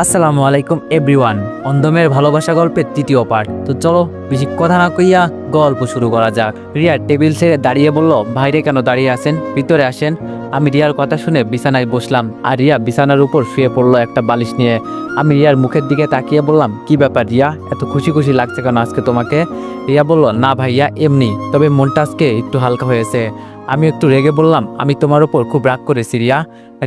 আসসালামু আলাইকুম এভরিওয়ান। অন্ধমের ভালোবাসা গল্পের তৃতীয় পার্ট। তো চলো বেশি কথা না কইয়া গল্প শুরু করা যাক। রিয়া টেবিল ছেড়ে দাঁড়িয়ে বলল, ভাইরে কেন দাঁড়িয়ে আছেন, ভিতরে আসেন। আমি রিয়ার কথা শুনে বিছানায় বসলাম, আর রিয়া বিছানার উপর শুয়ে পড়লো একটা বালিশ নিয়ে। আমি রিয়ার মুখের দিকে তাকিয়ে বললাম, কি ব্যাপার রিয়া, এত খুশি খুশি লাগছে কেন আজকে তোমাকে? রিয়া বলল, না ভাইয়া এমনি, তবে মনটা আজকে একটু হালকা হয়েছে। আমি একটু রেগে বললাম, আমি তোমার উপর খুব রাগ করেছি রিয়া।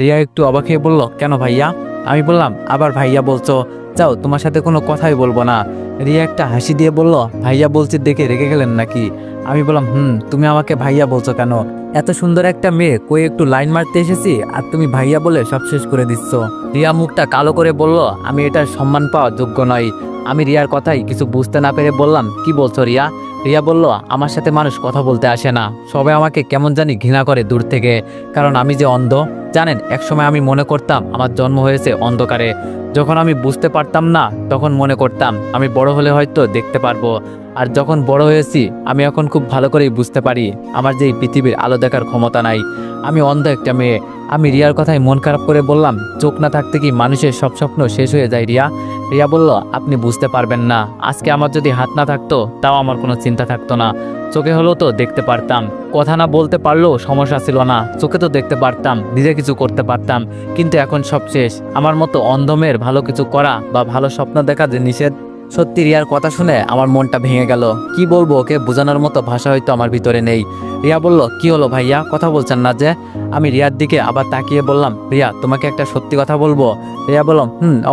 রিয়া একটু অবাক হয়ে বলল, কেন ভাইয়া? আমি বললাম, আবার ভাইয়া বলছো, যাও তোমার সাথে কোনো কথাই বলবো না। রিয়া একটা হাসি দিয়ে বলল, ভাইয়া বলছি দেখে রেগে গেলেন নাকি? আমি বললাম, তুমি আমাকে ভাইয়া বলছো কেন? এত সুন্দর একটা মেয়ে কই একটু লাইন মারতে এসেছি আর তুমি ভাইয়া বলে সব শেষ করে দিচ্ছ। রিয়া মুখটা কালো করে বলল, আমি এটার সম্মান পাওয়ার যোগ্য নই। আমি রিয়ার কথাই কিছু বুঝতে না পেরে বললাম, কি বলছো রিয়া? রিয়া বলল, আমার সাথে মানুষ কথা বলতে আসে না, সবাই আমাকে কেমন জানি ঘৃণা করে দূর থেকে, কারণ আমি যে অন্ধ। জানেন, একসময় আমি মনে করতাম আমার জন্ম হয়েছে অন্ধকারে। যখন আমি বুঝতে পারতাম না তখন মনে করতাম আমি বড় হলে হয়তো দেখতে পারবো। আর যখন বড় হয়েছি আমি এখন খুব ভালো করেই বুঝতে পারি আমার যে এই পৃথিবীর আলো দেখার ক্ষমতা নাই। আমি অন্ধ একটা মেয়ে। আমি রিয়ার কথায় মন খারাপ করে বললাম, চোখ না থাকতে কি মানুষের সব স্বপ্ন শেষ হয়ে যায় রিয়া? রিয়া বলল, আপনি বুঝতে পারবেন না, আজকে আমার যদি হাত না থাকতো তাও আমার কোনো চিন্তা থাকতো না। চোখে হলেও তো দেখতে পারতাম, কথা না বলতে পারলেও সমস্যা ছিল না, চোখে তো দেখতে পারতাম, নিজে কিছু করতে পারতাম। কিন্তু এখন সব শেষ। আমার মতো অন্ধমের ভালো কিছু করা বা ভালো স্বপ্ন দেখা যে নিষেধ। সত্যি রিয়ার কথা শুনে আমার মনটা ভেঙে গেল। কি বলবো ওকে বোঝানোর মতো ভাষা হয়তো আমার ভিতরে নেই। রিয়া বলল, কি হলো ভাইয়া, কথা বলছেন না যে? আমি রিয়ার দিকে আবার তাকিয়ে বললাম, রিয়া তোমাকে একটা সত্যি কথা বলবো? রিয়া বলল,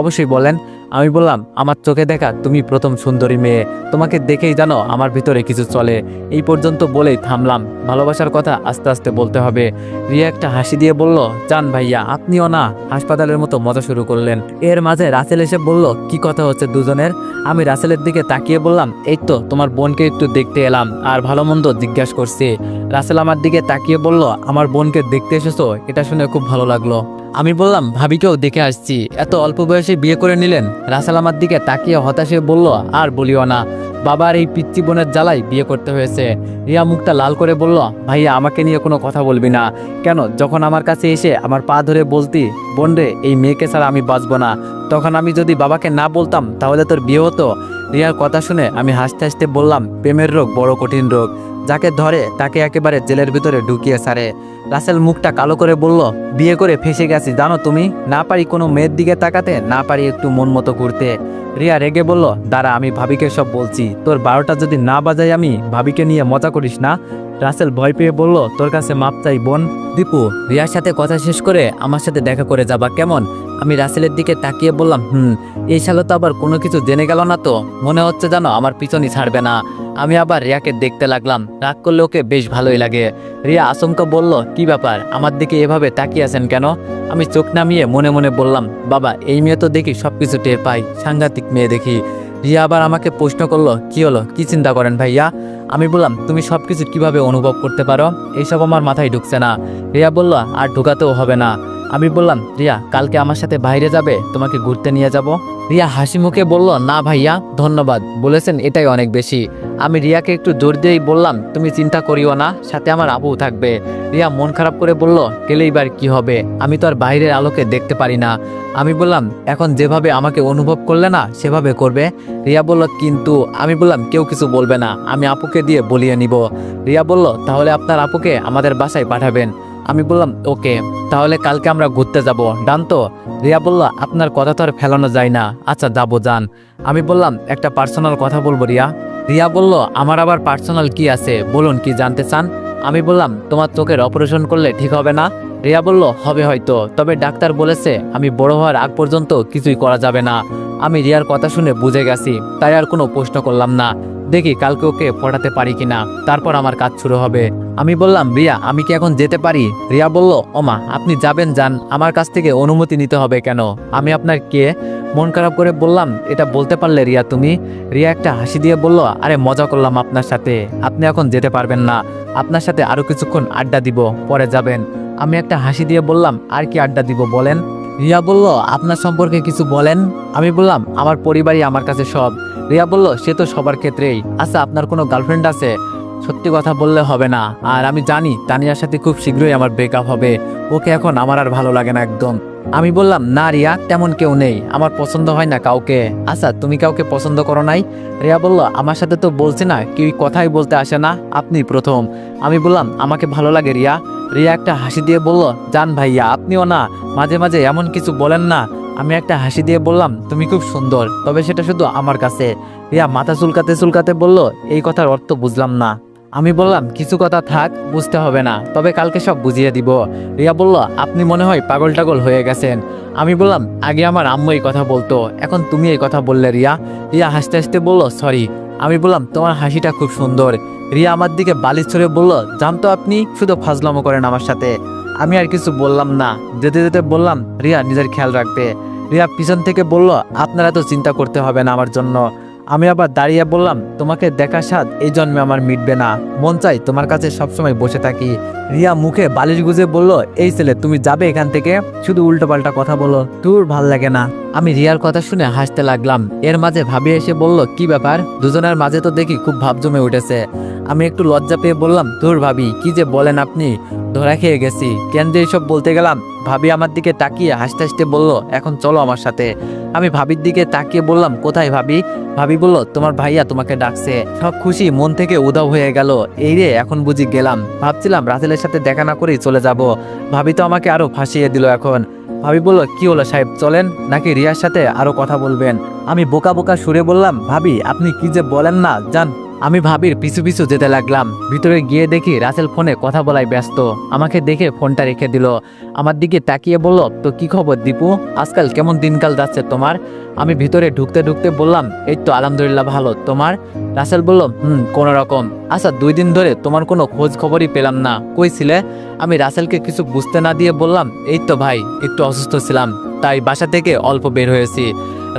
অবশ্যই বলেন। আমি বললাম, আমার চোখে দেখা তুমি প্রথম সুন্দরী মেয়ে, তোমাকে দেখেই জানো আমার ভিতরে কিছু চলে। এই পর্যন্ত বলেই থামলাম, ভালোবাসার কথা আস্তে আস্তে বলতে হবে। রিয়া একটা হাসি দিয়ে বলল, জান ভাইয়া আপনিও না। হাসপাতালের মতো মজা শুরু করলেন। এর মাঝে রাসেল এসে বলল, কি কথা হচ্ছে দুজনের? আমি রাসেলের দিকে তাকিয়ে বললাম, এই তো তোমার বোনকে একটু দেখতে এলাম আর ভালো মন্দ জিজ্ঞাসা করছি। রাসেল আমার দিকে তাকিয়ে বলল, আমার বোনকে দেখতে এসেছো, এটা শুনে খুব ভালো লাগলো। আমি বললাম, ভাবিকেও দেখে আসছি, এত অল্প বয়সে বিয়ে করে নিলেন? রাসেল আমার দিকে তাকিয়ে হতাশে বলল, আর বলিও না, বাবার এই পিচ্চি বোনের জ্বালাই বিয়ে করতে হয়েছে। রিয়া মুখটা লাল করে বলল, ভাইয়া আমাকে নিয়ে কোনো কথা বলবি না কেন? যখন আমার কাছে এসে আমার পা ধরে বলতি, বোন রে এই মেয়েকে ছাড়া আমি বাঁচবো না, তখন আমি যদি বাবাকে না বলতাম তাহলে তোর বিয়ে হতো? রিয়ার কথা শুনে আমি হাসতে হাসতে বললাম, প্রেমের রোগ বড় কঠিন রোগ, যাকে ধরে তাকে একেবারে জেলের ভিতরে ঢুকিয়ে ছাড়ে। রাসেল মুখটা কালো করে বলল, বিয়ে করে ফেসে গেছি জানো তুমি, না পারি কোনো মেয়ের দিকে তাকাতে, না পারি একটু মন মতো ঘুরতে। রিয়া রেগে বলল, দাঁড়া আমি ভাবিকে সব বলছি, তোর 12টা যদি না বাজাই আমি ভাবিকে নিয়ে মজা করিস না। রাসেল ভয় পেয়ে বলল, তোর কাছে মাপ চাই বোন। দীপু, রিয়ার সাথে কথা শেষ করে আমার সাথে দেখা করে যাবা কেমন? আমি রাসেলের দিকে তাকিয়ে বললাম, এই সালে তো আবার কোনো কিছু জেনে গেল না তো? মনে হচ্ছে জানো আমার পিছনই ছাড়বে না। আমি আবার রিয়াকে দেখতে লাগলাম, রাগ করলে ওকে বেশ ভালোই লাগে। রিয়া আচমকা বলল, কি ব্যাপার, আমার দিকে এভাবে তাকিয়ে আছেন কেন? আমি চোখ নামিয়ে মনে মনে বললাম, বাবা এই মেয়ে তো দেখি সবকিছু টের পাই, সাংঘাতিক মেয়ে দেখি। রিয়া আবার আমাকে প্রশ্ন করলো, কি হলো, কি চিন্তা করেন ভাইয়া? আমি বললাম, তুমি সবকিছু কিভাবে অনুভব করতে পারো, এইসব আমার মাথায় ঢুকছে না। রিয়া বলল, আর ঢুকাতেও হবে না। আমি বললাম, রিয়া কালকে আমার সাথে বাইরে যাবে, তোমাকে ঘুরতে নিয়ে যাব। রিয়া হাসি মুখে বলল, না ভাইয়া ধন্যবাদ, বলেছেন এটাই অনেক বেশি। আমি রিয়াকে একটু জোর দিয়েই বললাম, তুমি চিন্তা করিও না, সাথে আমার আবু থাকবে। রিয়া মন খারাপ করে বলল, গেলেই বার কি হবে, আমি তো আর বাইরের আলোকে দেখতে পারি না। আমি বললাম, এখন যেভাবে আমাকে অনুভব করলে না সেভাবে করবে। রিয়া বলল, কিন্তু? আমি বললাম, কেউ কিছু বলবে না, আমি আপুকে দিয়ে বলিয়ে নিব। রিয়া বলল, তাহলে আপনার আপুকে আমাদের বাসায় পাঠাবেন। আমি বললাম, ওকে, তাহলে কালকে আমরা ঘুরতে যাব, ডান তো? রিয়া বলল, আপনার কথা তো আর ফেলানো যায় না, আচ্ছা যাবো যান। আমি বললাম, একটা পার্সোনাল কথা বলবো রিয়া। রিয়া বলল, আমার আবার পার্সোনাল কি আছে, বলুন কি জানতে চান? আমি বললাম, তোমার চোখের অপারেশন করলে ঠিক হবে না? রিয়া বলল, হবে হয়তো, তবে ডাক্তার বলেছে আমি বড় হওয়ার আগ পর্যন্ত কিছুই করা যাবে না। আমি রিয়ার কথা শুনে বুঝে গেছি, তাই আর কোনো প্রশ্ন করলাম না। দেখি কালকে ওকে পড়াতে পারি কিনা, তারপর আমার কাজ শুরু হবে। আমি বললাম, রিয়া আমি কি এখন যেতে পারি? রিয়া বলল, ওমা আপনি যাবেন যান, আমার কাছ থেকে অনুমতি নিতে হবে কেন? আমি আপনার কে? মন খারাপ করে বললাম, এটা বলতে পারলে রিয়া তুমি? রিয়া একটা হাসি দিয়ে বলল, আরে মজা করলাম আপনার সাথে, আপনি এখন যেতে পারবেন না, আপনার সাথে আরো কিছুক্ষণ আড্ডা দিব, পরে যাবেন। আমি একটা হাসি দিয়ে বললাম, আর কি আড্ডা দিব বলেন? রিয়া বলল, আপনার সম্পর্কে কিছু বলেন। আমি বললাম, আমার পরিবারই আমার কাছে সব। রিয়া বলল, সে তো সবার ক্ষেত্রেই। আচ্ছা আপনার কোনো গার্লফ্রেন্ড আছে? সত্যি কথা বললে হবে না, আর আমি জানি তানিয়ার সাথে খুব শীঘ্রই আমার ব্রেকআপ হবে, ওকে এখন আমার আর ভালো লাগে না একদম। আমি বললাম, না রিয়া, তেমন কেউ নেই, আমার পছন্দ হয় না কাউকে। আচ্ছা, তুমি কাউকে পছন্দ করো নাই? রিয়া বলল, আমার সাথে তো বলছে না, কেউ কথাই বলতে আসে না, আপনি প্রথম। আমি বললাম, আমাকে ভালো লাগে রিয়া। রিয়া একটা হাসি দিয়ে বলল, জান ভাইয়া, আপনিও না মাঝে মাঝে এমন কিছু বলেন না। আমি একটা হাসি দিয়ে বললাম, তুমি খুব সুন্দর, তবে সেটা শুধু আমার কাছে। রিয়া মাথা চুলকাতে চুলকাতে বলল, এই কথার অর্থ বুঝলাম না। আমি বললাম, কিছু কথা থাক, বুঝতে হবে না, তবে কালকে সব বুঝিয়ে দিব। রিয়া বলল, আপনি মনে হয় পাগল টাগল হয়ে গেছেন। আমি বললাম, আগে আমার আম্মু এই কথা বলতো, এখন তুমি এই কথা বললে রিয়া। রিয়া হাসতে হাসতে বলল, সরি। আমি বললাম, তোমার হাসিটা খুব সুন্দর। রিয়া আমার দিকে বালিশ ছড়ে বলল, জানতো আপনি শুধু ফাজলামো করেন আমার সাথে। আমি আর কিছু বললাম না, যেতে যেতে বললাম, রিয়া নিজের খেয়াল রাখবে। রিয়া পিছন থেকে বলল, আপনারা তো চিন্তা করতে হবে না আমার জন্য। আমি আবার দাঁড়িয়ে বললাম, তোমাকে দেখার স্বাদ এই জন্মে আমার মিটবে না, মন চাই তোমার কাছে সবসময় বসে থাকি। রিয়া মুখে বালিশ গুজে বলল, এই ছেলে, তুমি যাবে এখান থেকে? শুধু উল্টোপাল্টা কথা বলো, তোর ভাল লাগে না। আমি রিয়ার কথা শুনে হাসতে লাগলাম। এর মাঝে ভাবি এসে বলল, কি ব্যাপার, দুজনের মাঝে তো দেখি খুব ভাব জমে উঠেছে। আমি একটু লজ্জা পেয়ে বললাম, ধুর ভাবি, কি যে বলেন আপনি, ধরা খেয়ে গেছি। কেন যে এইসব বলতে গেলাম। ভাবি আমার দিকে তাকিয়ে হাসতে হাসতে বলল, এখন চলো আমার সাথে। আমি ভাবির দিকে তাকিয়ে বললাম, কোথায় ভাবি? ভাবি বলল, তোমার ভাইয়া তোমাকে ডাকছে। সব খুশি মন থেকে উধাও হয়ে গেল। এই রে, এখন বুঝি গেলাম। ভাবছিলাম রাসেলের সাথে দেখা না করেই চলে যাব। ভাবি তো আমাকে আরো ফাঁসিয়ে দিল এখন। ভাবি বলল, কি হলো সাহেব, চলেন নাকি রিয়ার সাথে আরো কথা বলবেন? আমি বোকা বোকা সুরে বললাম, ভাবি, আপনি কি যে বলেন না, যান। আমি ভাবির পিছু পিছু যেতে লাগলাম। ভিতরে গিয়ে দেখি রাসেল ফোনে কথা বলায় ব্যস্ত। আমাকে দেখে ফোনটা রেখে দিল। আমার দিকে তাকিয়ে বলল, তো কি খবর দীপু, আজকাল কেমন দিনকাল যাচ্ছে তোমার? আমি ভিতরে ঢুকতে ঢুকতে বললাম, এই তো আলহামদুলিল্লাহ ভালো, তোমার? রাসেল বলল, কোন রকম। আচ্ছা, 2 দিন ধরে তোমার কোনো খোঁজ খবরই পেলাম না, কই ছিলে? আমি রাসেলকে কিছু বুঝতে না দিয়ে বললাম, এই তো ভাই, একটু অসুস্থ ছিলাম, তাই বাসা থেকে অল্প বের হয়েছি।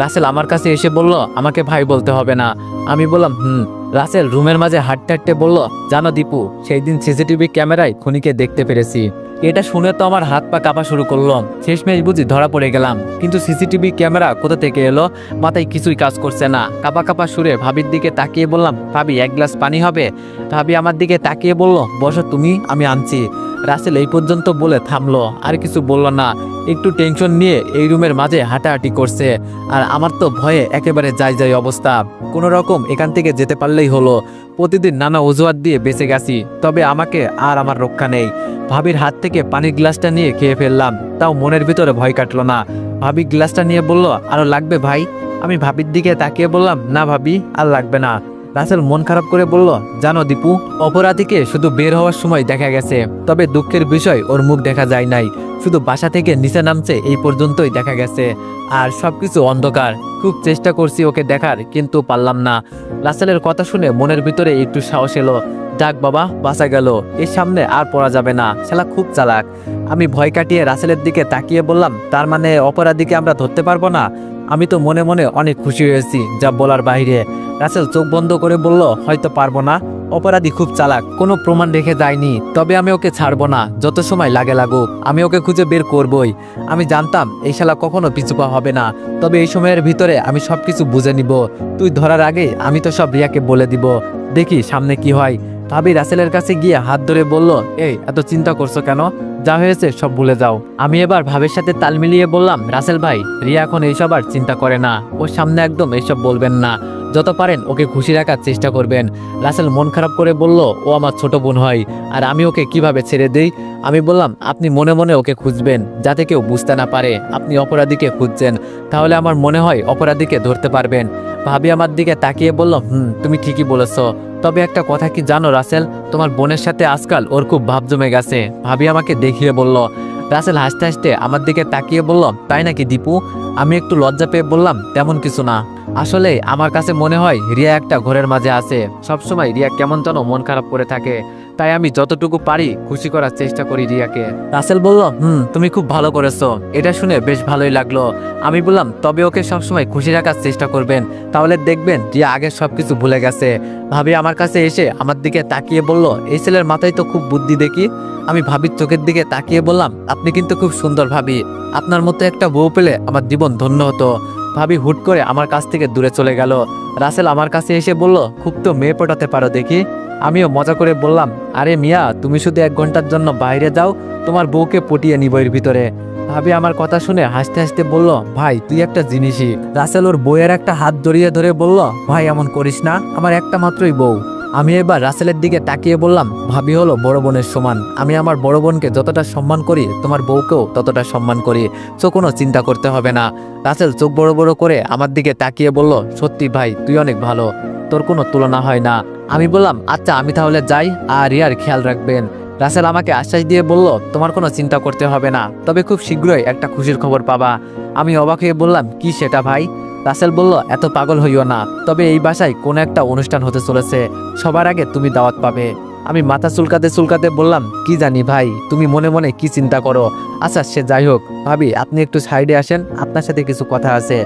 রাসেল আমার কাছে এসে বলল, আমাকে ভাই বলতে হবে না। আমি বললাম, রাসেল রুমের মাঝে হাঁটতে হাঁটতে বলল, জানো দীপু, সেই দিন সিসিটিভি ক্যামেরায় খুনিকে দেখতে পেরেছি। এটা শুনে তো আমার হাত পা কাঁপা শুরু করলো। শেষমেশ বুঝি ধরা পড়ে গেলাম, কিন্তু সিসিটিভি ক্যামেরা কোথা থেকে এলো, মাথায় কিছুই কাজ করছে না। কাঁপা কাঁপা সুরে ভাবির দিকে তাকিয়ে বললাম, ভাবি, 1 গ্লাস পানি হবে? ভাবি আমার দিকে তাকিয়ে বলল, বসো তুমি, আমি আনছি। রাসেল এই পর্যন্ত বলে থামলো, আর কিছু বলল না। একটু টেনশন নিয়ে এই রুমের মাঝে হাঁটাহাঁটি করছে। আর আমার তো ভয়ে একেবারে যাই যাই অবস্থা। কোনো রকম এখান থেকে যেতে পারলেই হলো। প্রতিদিন নানা অজুহাত দিয়ে বেঁচে গেছি, তবে আমাকে আর আমার রক্ষা নেই। ভাবির হাত থেকে পানির গ্লাসটা নিয়ে খেয়ে ফেললাম, তাও মনের ভিতরে ভয় কাটলো না। ভাবি গ্লাসটা নিয়ে বলল, আরো লাগবে ভাই? আমি ভাবির দিকে তাকিয়ে বললাম, না ভাবি, আর লাগবে না। রাসেল মন খারাপ করে বলল, জানো দীপু, অপরাধীকে শুধু বের হওয়ার সময় দেখা গেছে, তবে দুঃখের বিষয় ওর মুখ দেখা যায় নাই। শুধু বাসা থেকে নিচে নামছে এই পর্যন্তই দেখা গেছে, আর সবকিছু অন্ধকার। খুব চেষ্টা করছি ওকে দেখার, কিন্তু পারলাম না। রাসেলের কথা শুনে মনের ভিতরে একটু সাহস এলো। যাক বাবা, বাঁচা গেল, এর সামনে আর পড়া যাবে না, শালা খুব চালাক। আমি ভয় কাটিয়ে রাসেলের দিকে তাকিয়ে বললাম, তার মানে অপরাধীকে আমরা ধরতে পারবো না? আমি তো মনে মনে অনেক খুশি হয়েছি, যা বলার বাইরে। রাসেল চোখ বন্ধ করে বলল, হয়তো পারবো না, অপরাধী খুব চালাক, কোনো প্রমাণ রেখে যায়নি, তবে আমি ওকে ছাড়বো না, যত সময় লাগে লাগুক, আমি ওকে খুঁজে বের করবই। আমি জানতাম এই শালা কখনো পিছুপা হবে না, তবে এই সময়ের ভিতরে আমি সবকিছু বুঝে নিব। তুই ধরার আগে আমি তো সব রিয়াকে বলে দিব, দেখি সামনে কি হয়। ভাবি রাসেলের কাছে গিয়ে হাত ধরে বলল, এই এত চিন্তা করছো কেন, যা হয়েছে সব ভুলে যাও। আমি এবার ভাবের সাথে তাল মিলিয়ে বললাম, রাসেল ভাই, রিয়া এখন এইসব আর চিন্তা করে না, ওর সামনে একদম এইসব বলবেন না, যত পারেন ওকে খুশি রাখার চেষ্টা করবেন। রাসেল মন খারাপ করে বলল, ও আমার ছোট বোন হয়, আর আমি ওকে কিভাবে ছেড়ে দেই? আমি বললাম, আপনি মনে মনে ওকে খুঁজবেন, যাতে কেউ বুঝতে না পারে আপনি অপরাধীকে খুঁজছেন, তাহলে আমার মনে হয় অপরাধীকে ধরতে পারবেন। ভাবি আমার দিকে তাকিয়ে বলল, তুমি ঠিকই বলেছ, তবে একটা কথা কি জানো রাসেল, তোমার বোনের সাথে আজকাল ওর খুব ভাব জমে গেছে। ভাবি আমাকে দেখিয়ে বলল। রাসেল হাসতে হাসতে আমার দিকে তাকিয়ে বলল, তাই নাকি দীপু? আমি একটু লজ্জা পেয়ে বললাম, তেমন কিছু না, আসলে আমার কাছে মনে হয় রিয়া একটা ঘরের মাঝে আছে, সবসময় রিয়া কেমন যেন মন খারাপ করে থাকে, তাই আমি যতটুকু পারি খুশি করার চেষ্টা করি রিয়াকে। রাসেল বলল, তুমি খুব ভালো করেছো, এটা শুনে বেশ ভালোই লাগলো। আমি বললাম, তবে ওকে সবসময় খুশি রাখার চেষ্টা করবেন, তাহলে দেখবেন রিয়া আগের সবকিছু ভুলে গেছে। ভাবি আমার কাছে এসে আমার দিকে তাকিয়ে বলল, এই ছেলের মাথায় তো খুব বুদ্ধি দেখি। আমি ভাবির চোখের দিকে তাকিয়ে বললাম, আপনি কিন্তু খুব সুন্দর ভাবি, আপনার মতো একটা বউ পেলে আমার জীবন ধন্য হতো। ভাবি হুট করে আমার কাছ থেকে দূরে চলে গেল। রাসেল আমার কাছে এসে বলল, খুব তো মেয়ে পটাতে পারো দেখি। আমিও মজা করে বললাম, আরে মিয়া, তুমি শুধু 1 ঘন্টার জন্য বাইরে যাও, তোমার বউকে পটিয়ে নিব এর ভিতরে। ভাবি আমার কথা শুনে হাসতে হাসতে বলল, ভাই তুই একটা জিনিসই। রাসেল ওর বউয়ের একটা হাত জড়িয়ে ধরে বলল, ভাই এমন করিস না, আমার একটা মাত্রই বউ। আমি এবার রাসেলের দিকে তাকিয়ে বললাম, ভাবি হলো বড় বোনের সমান, আমি আমার বড় বোনকে যতটা সম্মান করি তোমার বউকেও ততটা সম্মান করি, তো কোনো চিন্তা করতে হবে না। রাসেল চোখ বড় বড় করে আমার দিকে তাকিয়ে বলল, সত্যি ভাই তুই অনেক ভালো, তোর কোনো তুলনা হয় না। আমি বললাম, আচ্ছা আমি তাহলে যাই, আর রিয়ার খেয়াল রাখবেন। রাসেল আমাকে আশ্বাস দিয়ে বলল, তোমার কোনো চিন্তা করতে হবে না, তবে খুব শীঘ্রই একটা খুশির খবর পাবা। আমি অবাক হয়ে বললাম, কি সেটা ভাই? রাসেল বলল, এত পাগল হইও না, তবে এই বাসায় কোনো একটা অনুষ্ঠান হতে চলেছে, সবার আগে তুমি দাওয়াত পাবে। আমি মাথা চুলকাতে চুলকাতে বললাম, কি জানি ভাই, তুমি মনে মনে কি চিন্তা করো। আচ্ছা সে যাই হোক, ভাবি আপনি একটু সাইডে আসেন, আপনার সাথে কিছু কথা আছে।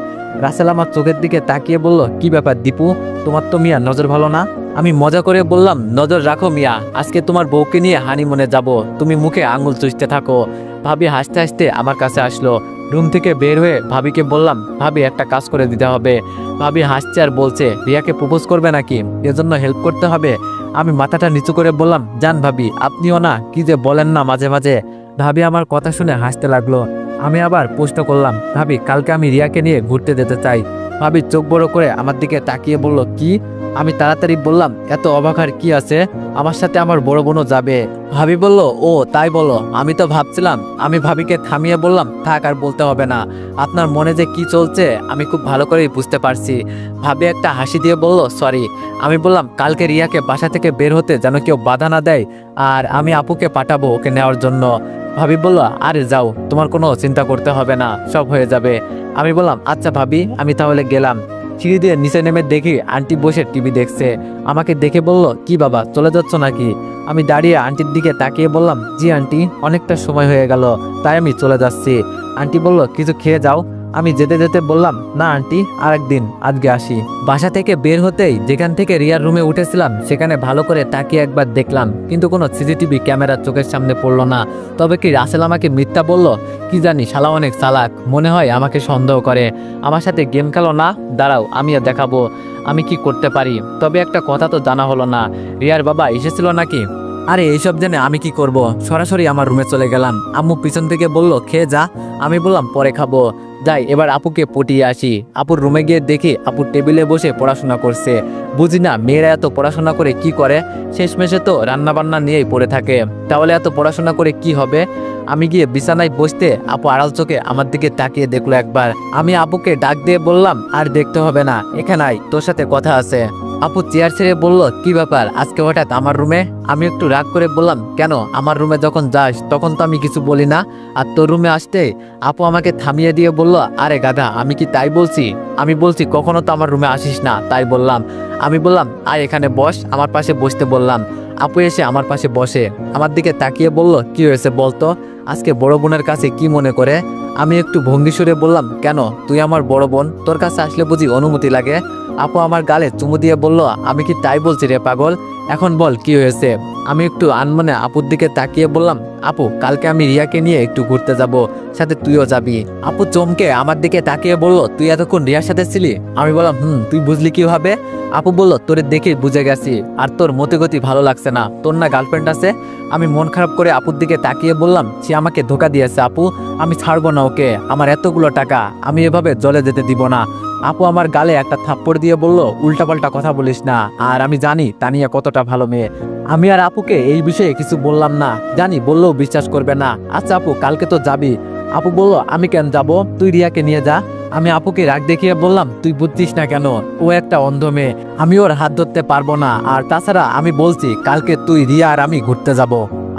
রাসেল আমার চোখের দিকে তাকিয়ে বলল, কি ব্যাপার দীপু, তোমার তো মিয়া নজর ভালো না? আমি মজা করে বললাম, নজর রাখো মিয়া, আজকে তোমার বউকে নিয়ে হানিমুনে যাব, তুমি মুখে আঙুল চুষতে থাকো। ভাবি হাসতে হাসতে আমার কাছে আসলো। রুম থেকে বের হয়ে ভাবিকে বললাম, ভাবি একটা কাজ করে দিতে হবে। ভাবি হাসছে আর বলছে, রিয়াকে প্রপোজ করবে নাকি, এজন্য হেল্প করতে হবে। আমি মাথাটা নিচু করে বললাম, জান ভাবি, আপনিও না কি যে বলেন না মাঝে মাঝে। ভাবি আমার কথা শুনে হাসতে লাগলো। আমি আবার প্রশ্ন করলাম, ভাবি কালকে আমি রিয়াকে নিয়ে ঘুরতে যেতে চাই। ভাবি চোখ বড় করে আমার দিকে তাকিয়ে বলল, কি? আমি তাড়াতাড়ি বললাম, এত অবাক আর কি আছে, আমার সাথে আমার বড় বোনও যাবে। ভাবি বলল, ও তাই বলো, আমি তো ভাবছিলাম। আমি ভাবিকে থামিয়ে বললাম, থাক আর বলতে হবে না, আপনার মনে যে কি চলছে আমি খুব ভালো করেই বুঝতে পারছি। ভাবি একটা হাসি দিয়ে বলল, সরি। আমি বললাম, কালকে রিয়াকে বাসা থেকে বের হতে যেন কেউ বাধা না দেয়, আর আমি আপুকে পাঠাবো ওকে নেওয়ার জন্য। ভাবি বলল, আরে যাও, তোমার কোনো চিন্তা করতে হবে না, সব হয়ে যাবে। আমি বললাম, আচ্ছা ভাবি, আমি তাহলে গেলাম। সিঁড়ি দিয়ে নিচে নেমে দেখি আন্টি বসে টিভি দেখছে। আমাকে দেখে বলল, কি বাবা চলে যাচ্ছ নাকি? আমি দাঁড়িয়ে আন্টির দিকে তাকিয়ে বললাম, জি আন্টি, অনেকটা সময় হয়ে গেল, তাই আমি চলে যাচ্ছি। আন্টি বলল, কিছু খেয়ে যাও। আমি যেতে যেতে বললাম, না আন্টি, আরেকদিন, আজকে আসি। বাসা থেকে বের হতেই যেখান থেকে রিয়ার রুমে উঠেছিলাম সেখানে ভালো করে তাকিয়ে একবার দেখলাম, কিন্তু কোনো সিসিটিভি ক্যামেরা চোখের সামনে পড়লো না। তবে কি রাসেল আমাকে মিথ্যা বলল? কি জানি, শালা অনেক চালাক, মনে হয় আমাকে সন্দেহ করে। আমার সাথে গেম খেলো না, দাঁড়াও আমিও দেখাবো আমি কি করতে পারি। তবে একটা কথা তো জানা হলো না, রিয়ার বাবা এসেছিল নাকি? আরে এইসব জেনে আমি কি করব, সরাসরি আমার রুমে চলে গেলাম। আম্মু পিছন থেকে বলল, খেয়ে যা। আমি বললাম, পরে খাবো। যাই এবার আপুকে পটিয়ে আসি। আপুর রুমে গিয়ে দেখি আপু টেবিলে বসে পড়াশোনা করছে। বুঝি না মেয়েরা এত পড়াশোনা করে কি করে, শেষমেশে তো রান্নাবান্না নিয়েই পড়ে থাকে। তাহলে এত পড়াশোনা করে কি হবে? আমি গিয়ে বিছানায় বসতে আপু আড়াল চোখে আমার দিকে তাকিয়ে দেখলো একবার। আমি আপুকে ডাক দিয়ে বললাম, আর দেখতে হবে না, এখানে আয়, তোর সাথে কথা আছে। আপু চেয়ার ছেড়ে বলল, কি ব্যাপার আজকে হঠাৎ আমার রুমে? আমি একটু রাগ করে বললাম, কেন, আমার রুমে যখন যাস তখন তো আমি কিছু বলি না, আর তোর রুমে আসতে? আপু আমাকে থামিয়ে দিয়ে বলল, আরে গাধা, আমি কি তাই বলছি? আমি বলছি কখনো তো আমার রুমে আসিস না, তাই বললাম। আমি বললাম, আয় এখানে বস, আমার পাশে বসতে বললাম। আপু এসে আমার পাশে বসে আমার দিকে তাকিয়ে বলল, কি হয়েছে বলতো, আজকে বড় বোনের কাছে কি মনে করে? আমি একটু ভঙ্গি সুরে বললাম, কেন, তুই আমার বড় বোন, তোর কাছে আসলে বুঝি অনুমতি লাগে? আপু আমার গালে চুমু দিয়ে বলল, আমি কি তাই বলছি রে পাগল, এখন বল কি হয়েছে? আমি একটু আনমনে আপুর দিকে তাকিয়ে বললাম, আপু কালকে আমি রিয়াকে নিয়ে একটু ঘুরতে যাব, সাথে তুইও যাবি। আপু চমকে আমার দিকে তাকিয়ে বলল, তুই এতক্ষণ রিয়ার সাথে ছিলি? আমি বললাম, তুই বুঝলি কিভাবে? আপু বলল, তোরে দেখে বুঝে গেছি, আর তোর মতিগতি ভালো লাগছে না, তোর না গার্লফ্রেন্ড আছে? আমি মন খারাপ করে আপুর দিকে তাকিয়ে বললাম, সে আমাকে ধোকা দিয়েছে আপু, আমি ছাড়বো না ওকে, আমার এতগুলো টাকা আমি এভাবে জলে যেতে দিব না। আপু আমার গালে একটা থাপ্পড় দিয়ে বলল, উল্টাপাল্টা কথা বলিস না, আর আমি জানি তানিয়া কতটা ভালো মেয়ে। আমি আর আপুকে এই বিষয়ে কিছু বললাম না, জানি বললেও বিশ্বাস করবে না। আচ্ছা আপু কালকে তো যাবি? আপু বলল, আমি কেন যাব, তুই রিয়াকে নিয়ে যা। আমি আপুকে রাগ দেখিয়ে বললাম, তুই বুঝছিস না কেন, ও একটা অন্ধ মেয়ে, আমি ওর হাত ধরতে পারবো না, আর তাছাড়া আমি বলছি কালকে তুই রিয়া আর আমি ঘুরতে যাব।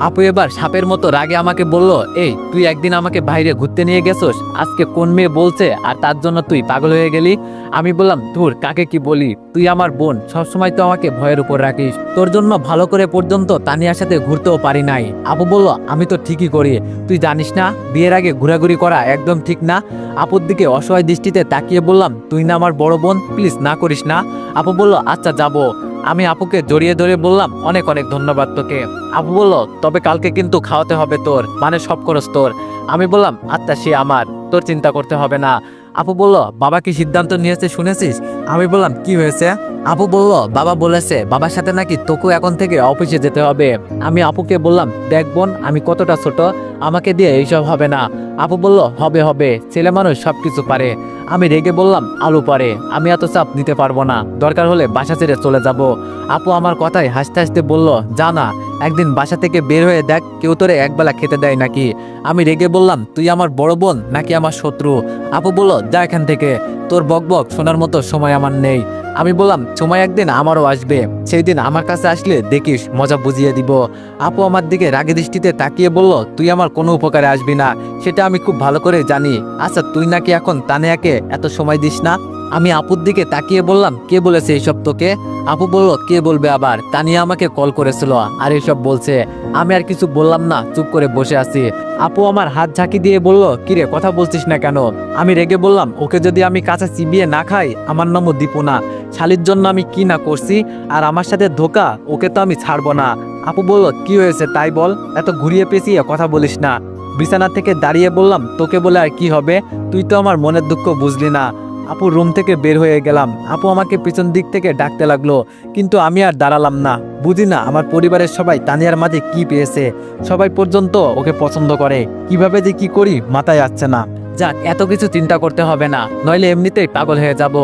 আপু এবার সাপের মতো রাগে আমাকে বলল, এই তুই একদিন আমাকে বাইরে ঘুরতে নিয়ে গেছোস, আজকে কোন মেয়ে বলছে আর তার জন্য তুই পাগল হয়ে গেলি? আমি বললাম, ধুর কাকে কি বলি, তুই আমার বোন, সবসময় তো আমাকে ভয়ের উপর রাখিস, তোর জন্য ভালো করে পর্যন্ত তানিয়ার সাথে ঘুরতেও পারি নাই। আপু বলল, আমি তো ঠিকই করি, তুই জানিস না বিয়ের আগে ঘোরাঘুরি করা একদম ঠিক না। আপুর দিকে অসহায় দৃষ্টিতে তাকিয়ে বললাম, তুই না আমার বড় বোন, প্লিজ না করিস না। আপু বলল, আচ্ছা যাবো। আমি আপুকে জড়িয়ে ধরে বললাম, অনেক অনেক ধন্যবাদ তোকে। আপু বলল, তবে কালকে কিন্তু খাওয়াতে হবে তোর, মানে সব খরচ তোর। আমি বললাম, আচ্ছা সে আমার, তোর চিন্তা করতে হবে না। আপু বলল, বাবা কি সিদ্ধান্ত নিয়েছে শুনেছিস? আমি বললাম, কি হয়েছে? আপু বলল বাবা বলেছে বাবার সাথে নাকি তোকে এখন থেকে অফিসে যেতে হবে। আমি আপুকে বললাম দেখ বোন, আমি কতটা ছোট, আমাকে দিয়ে এইসব হবে না। আপু বলল হবে হবে, ছেলে মানুষ সবকিছু পারে। আমি রেগে বললাম আলু পারে, আমি এত চাপ নিতে পারবো না, দরকার হলে বাসা ছেড়ে চলে যাব। আপু আমার কথায় হাসতে হাসতে বলল যা না, একদিন বাসা থেকে বের হয়ে দেখ কেউ তোরে একবেলা খেতে দেয় নাকি। আমি রেগে বললাম তুই আমার বড় বোন নাকি আমার শত্রু। আপু বলল যা এখান থেকে, তোর বকবক শোনার মতো সময় আমার নেই। আমি বললাম সময় একদিন আমারও আসবে, সেই দিন আমার কাছে আসলে দেখিস মজা বুঝিয়ে দিব। আপু আমার দিকে রাগে দৃষ্টিতে তাকিয়ে বলল তুই আমার কোনো উপকারে আসবি না, সেটা আমি খুব ভালো করে জানি। আচ্ছা তুই নাকি এখন তানিয়াকে এত সময় দিস না। আমি আপুর দিকে তাকিয়ে বললাম কে বলেছে এইসব তোকে। আপু বলল কে বলবে আবার, তানিয়া আমাকে কল করেছিল আর এইসব বলছে। আমি আর কিছু বললাম না, চুপ করে বসে আছি। আপু আমার হাত ঝাঁকি দিয়ে বলল কিরে কথা বলছিস না কেন। আমি রেগে বললাম ওকে যদি আমি কাঁচা চিবিয়ে না খাই আমার নামও দীপু না। শালির জন্য আমি কি না করছি, আর আমার সাথে ধোকা, ওকে তো আমি ছাড়বো না। আপু বলল কি হয়েছে তাই বল, এত ঘুরিয়ে পেঁচিয়ে কথা বলিস না। বিছানা থেকে দাঁড়িয়ে বললাম তোকে বলে আর কি হবে, তুই তো আমার মনের দুঃখ বুঝলি না। আপু রুম থেকে বের হয়ে গেলাম। আপু আমাকে পিছন দিক থেকে ডাকতে লাগলো, কিন্তু আমি আর দাঁড়ালাম না। বুঝি না আমার পরিবারের সবাই তানিয়ার মাঝে কি পেয়েছে, সবাই পর্যন্ত ওকে পছন্দ করে। কিভাবে যে কি করি মাথায় আসছে না। যাক এত কিছু চিন্তা করতে হবে না, নইলে এমনিতেই পাগল হয়ে যাব।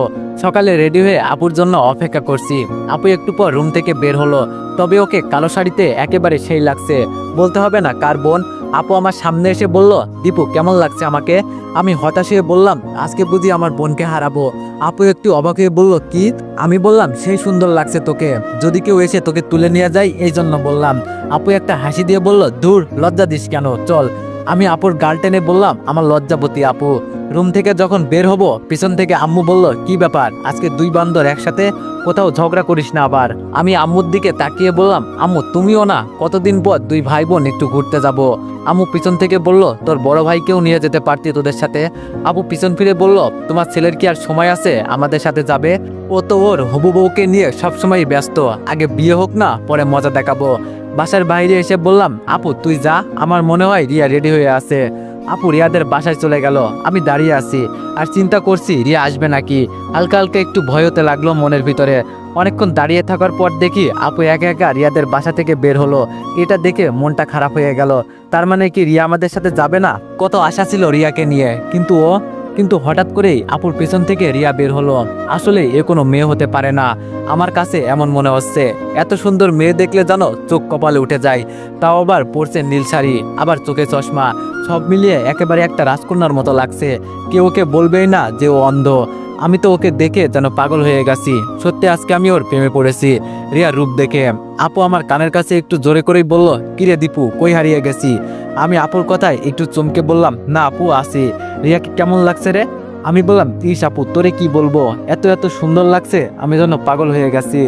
সকালে রেডি হয়ে আপুর জন্য অপেক্ষা করছি। আপু একটু পর রুম থেকে বের হলো, তবে ওকে কালো শাড়িতে একেবারে সেই লাগছে, বলতে হবে না কার বোন। আপু আমার সামনে এসে বলল দীপু কেমন লাগছে আমাকে। আমি হতাশ হয়ে বললাম আজকে বুঝি আমার বোনকে হারাবো। আপু একটু অবাক হয়ে বলল কি। আমি বললাম সেই সুন্দর লাগছে তোকে, যদি কেউ এসে তোকে তুলে নিয়ে যায় এই জন্য বললাম। আপু একটা হাসি দিয়ে বলল দূর, লজ্জা দিস কেন, চল। আমি আপুর গাল টেনে বললাম আমার লজ্জাবতী আপু। রুম থেকে যখন বের হব পিছন থেকে আম্মু বলল কি ব্যাপার আজকে দুই বান্দর একসাথে, কোথাও ঝগড়া করিস না আবার। আমি আম্মুর দিকে তাকিয়ে বললাম আম্মু তুমিও না, কতদিন পর দুই ভাই বোন একটু ঘুরতে যাব। আম্মু পিছন থেকে বলল তোর বড় ভাইকেও নিয়ে যেতে পারতি তোদের সাথে। আপু পিছন ফিরে বলল তোমার ছেলের কি আর সময় আছে আমাদের সাথে যাবে, ও তো ওর হবু বউকে নিয়ে সবসময় ব্যস্ত, আগে বিয়ে হোক না পরে মজা দেখাবো। বাসার বাইরে এসে বললাম আপু তুই যা, আমার মনে হয় রিয়া রেডি হয়ে আছে। আপু রিয়াদের বাসায় চলে গেল। আমি দাঁড়িয়ে আছি আর চিন্তা করছি রিয়া আসবে নাকি। হালকা হালকা একটু ভয় হতে লাগলো মনের ভিতরে। অনেকক্ষণ দাঁড়িয়ে থাকার পর দেখি আপু একা একা রিয়াদের বাসা থেকে বের হলো। এটা দেখে মনটা খারাপ হয়ে গেল। তার মানে কি রিয়া আমাদের সাথে যাবে না। কত আশা ছিল রিয়াকে নিয়ে, কিন্তু হঠাৎ করেই আপুর পেছন থেকে রিয়া বের হলো। আসলে এ কোনো মেয়ে হতে পারে না, আমার কাছে এমন মনে হচ্ছে। এত সুন্দর মেয়ে দেখলে জানো চোখ কপালে উঠে যায়, তাও আবার পরছে নীল শাড়ি, আবার চোখে চশমা, সব মিলিয়ে একেবারে একটা রাজকন্যার মতো লাগছে। কেউ ওকে বলবেই না যে ও অন্ধ। আমি তো ওকে দেখে যেন পাগল হয়ে গেছি। সত্যি আজকে আমি ওর প্রেমে পড়েছি রিয়ার রূপ দেখে। আপু আমার কানের কাছে একটু জোরে করেই বলল কিরে দীপু কই হারিয়ে গেছি। আমি আপুর কথায় একটু চমকে বললাম না আপু আসি। রিয়াকে কেমন লাগছে রে। আমি বললাম ইস আপু তোরে কি বলবো, এত এত সুন্দর লাগছে, আমি যেন পাগল হয়ে গেছি।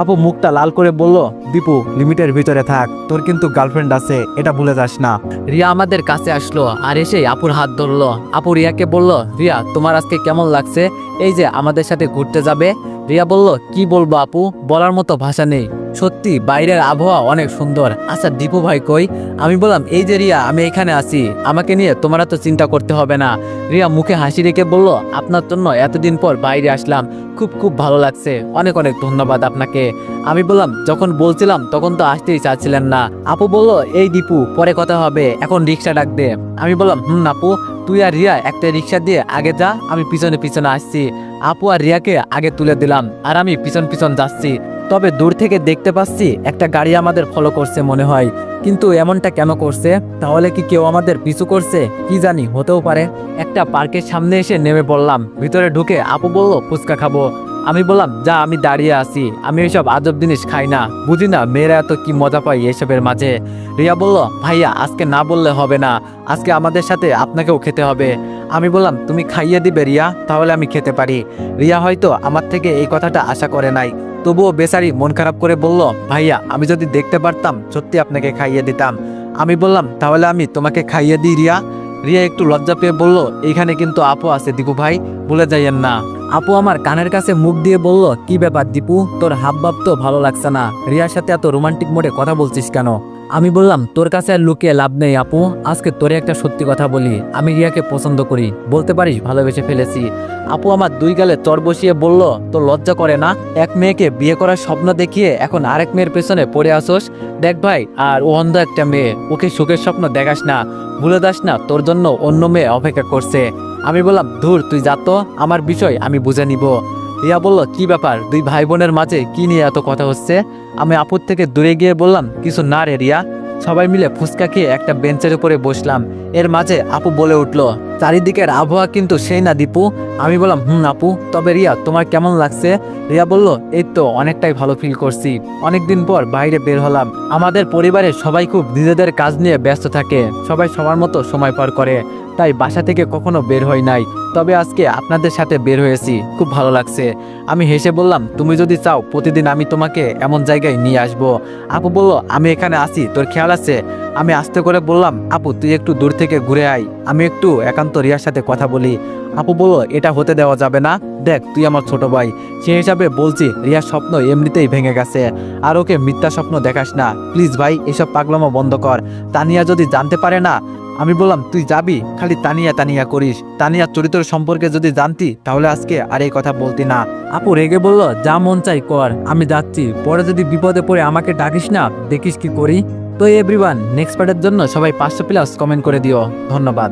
আপু মুখটা লাল করে বলল দীপু লিমিটের ভিতরে থাক, তোর কিন্তু গার্লফ্রেন্ড আছে এটা ভুলে যাস না। রিয়া আমাদের কাছে আসলো আর এসে আপুর হাত ধরলো। আপু রিয়াকে বলল রিয়া তোমার আজকে কেমন লাগছে, এই যে আমাদের সাথে ঘুরতে যাবে। রিয়া বলল কি বলবো আপু, বলার মতো ভাষা নেই, সত্যি বাইরের আবহাওয়া অনেক সুন্দর। আচ্ছা দীপু ভাই কই। আমি বললাম এই যে রিয়া আমি এখানে আছি, আমাকে নিয়ে তোমার তো চিন্তা করতে হবে না। রিয়া মুখে হাসি রেখে বলল আপনার জন্য এতদিন পর বাইরে আসলাম, খুব খুব ভালো লাগছে, অনেক অনেক ধন্যবাদ আপনাকে। আমি বললাম যখন বলছিলাম তখন তো আসতেই চাচ্ছিলেন না। আপু বলল এই দীপু পরে কথা হবে, এখন রিক্সা ডাক দে। আমি বললাম আপু তুই আর রিয়া একটা রিক্সা দিয়ে আগে যা, আমি পিছনে পিছনে আসছি। আপু আর রিয়াকে আগে তুলে দিলাম আর আমি পিছন পিছন যাচ্ছি। তবে দূর থেকে দেখতে পাচ্ছি একটা গাড়ি আমাদের ফলো করছে মনে হয়, কিন্তু এমনটা কেন করছে, তাহলে কি কেউ আমাদের পিছু করছে, কি জানি, হতেও পারে। একটা পার্কের সামনে এসে নেমে পড়লাম। ভিতরে ঢুকে আপু বলল ফুচকা খাবো। আমি বললাম যা আমি দাঁড়িয়ে আছি, আমি এইসব আজব জিনিস খাই না, বুঝি না মেয়েরা এত কি মজা পায় এসবের মাঝে। রিয়া বলল ভাইয়া আজকে না বললে হবে না, আজকে আমাদের সাথে আপনাকেও খেতে হবে। আমি বললাম তুমি খাইয়ে দিবে রিয়া, তাহলে আমি খেতে পারি। রিয়া হয়তো আমার থেকে এই কথাটা আশা করে নাই, তবুও বেচারি মন খারাপ করে বলল ভাইয়া আমি যদি দেখতে পারতাম সত্যি আপনাকে খাইয়ে দিতাম। আমি বললাম তাহলে আমি তোমাকে খাইয়ে দিই রিয়া। রিয়া একটু লজ্জা পেয়ে বলল এইখানে কিন্তু আপু আছে দীপু ভাই, ভুলে যাইয়েন না। আপু আমার কানের কাছে মুখ দিয়ে বলল কি ব্যাপার দীপু, তোর হাবভাব তো ভালো লাগছে না, রিয়ার সাথে এত রোমান্টিক মোডে কথা বলছিস কেন। আমি বললাম তোর কাছে আর লুকিয়ে লাভ নেই আপু, আজকে তোরে একটা সত্যি কথা বলি, আমি রিয়াকে পছন্দ করি, বলতে পারিস ভালোবেসে ফেলেছি। আপু আমার দুই গালে চর বসিয়ে বলল, তোর লজ্জা করে না? এক মেয়েকে বিয়ে করার স্বপ্ন দেখিয়ে এখন আরেক মেয়ের পেছনে পড়ে আসোস। দেখ ভাই, আর ও অন্ধ একটা মেয়ে, ওকে সুখের স্বপ্ন দেখাস না, ভুলে যাস না তোর জন্য অন্য মেয়ে অপেক্ষা করছে। আমি বললাম ধুর তুই যা তো, আমার বিষয় আমি বুঝে নিব। রিয়া বলল, কি ব্যাপার, দুই ভাই বোনের মাঝে কি নিয়ে এত কথা হচ্ছে? আমি আপুর থেকে দূরে গিয়ে বললাম, কিছু না রে রিয়া। সবাই মিলে ফুচকা খেয়ে একটা বেঞ্চের উপরে বসলাম। এর মাঝে আপু বলে উঠলো, চারিদিকের আবহাওয়া কিন্তু সেই না দীপু। আমি বললাম, আপু, তবে রিয়া তোমার কেমন লাগছে? রিয়া বলল, এই তো অনেকটাই ভালো ফিল করছি, অনেকদিন পর বাইরে বের হলাম। আমাদের পরিবারের সবাই খুব নিজেদের কাজ নিয়ে ব্যস্ত থাকে, সবাই সবার মতো সময় পার করে, তাই বাসা থেকে কখনো বের হই নাই, তবে আজকে আপনাদের সাথে বের হয়েছি, খুব ভালো লাগছে। আমি হেসে বললাম, তুমি যদি চাও প্রতিদিন আমি তোমাকে এমন জায়গায় নিয়ে আসবো। আপু বলল, আমি এখানে আছি, তোর খেয়াল আছে? আমি আস্তে করে বললাম, আপু তুই একটু দূর থেকে ঘুরে আয়, আমি একটু একান্ত রিয়ার সাথে কথা বলি। আপু বলল, এটা হতে দেওয়া যাবে না, দেখ তুই আমার ছোট ভাই, সেই হিসাবে বলছি রিয়ার স্বপ্ন এমনিতেই ভেঙে গেছে, আর ওকে মিথ্যা স্বপ্ন দেখাস না প্লিজ ভাই, এসব পাগলামো বন্ধ কর, তানিয়া যদি জানতে পারে না। আমি বললাম, তুই যাবি, খালি তানিয়া তানিয়া করিস, তানিয়ার চরিত্র সম্পর্কে যদি জানতি তাহলে আজকে আর এই কথা বলতি না। আপু রেগে বলল, যা মন চাই কর, আমি যাচ্ছি, পরে যদি বিপদে পড়ে আমাকে ডাকিস না, দেখিস কি করি। তো এভরিওয়ান, নেক্সট পার্টের জন্য সবাই 500+ কমেন্ট করে দিও। ধন্যবাদ।